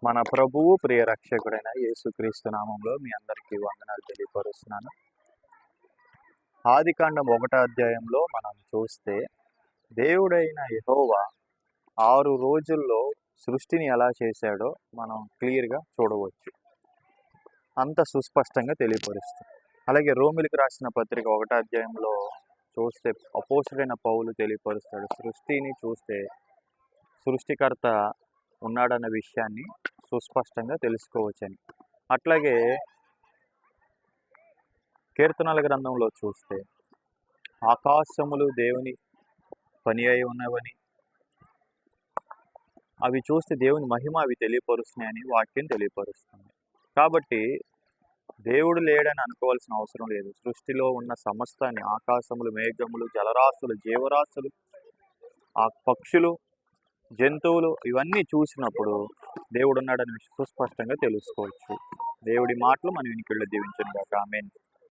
మన ప్రభువు ప్రియ రక్షకుడైన యేసుక్రీస్తు నామంలో మీ అందరికీ వందనాలు తెలియపరుస్తున్నాను. ఆదికాండం 1వ అధ్యాయంలో మనం చూస్తే దేవుడైన యెహోవా 6 రోజుల్లో సృష్టిని ఎలా చేశాడో మనం క్లియర్గా చూడవచ్చు. అంత సుస్పష్టంగా తెలియపరుస్తుంది. అలాగే రోమిలికి రాసిన పత్రిక 1వ అధ్యాయంలో చూస్తే అపోస్తలుడైన పౌలు తెలియపరుస్తాడు. సృష్టిని చూస్తే సృష్టికర్త ఉన్నాడన్న విషయాన్ని సుస్పష్టంగా తెలుసుకోవచ్చని. అట్లాగే కీర్తనల గ్రంథంలో చూస్తే ఆకాశములు దేవుని పని అయి ఉన్నవని, అవి చూస్తే దేవుని మహిమ అవి తెలియపరుస్తున్నాయని వాక్యం తెలియపరుస్తుంది. కాబట్టి దేవుడు లేడని అనుకోవాల్సిన అవసరం లేదు. సృష్టిలో ఉన్న సమస్తాన్ని, ఆకాశములు, మేఘములు, జలరాశులు, జీవరాశులు, ఆ పక్షులు, జంతువులు ఇవన్నీ చూసినప్పుడు దేవుడు ఉన్నాడని సుస్పష్టంగా తెలుసుకోవచ్చు. దేవుడి మాటలు మన వినికిడిలో దీవించును గాక. ఆమేన్.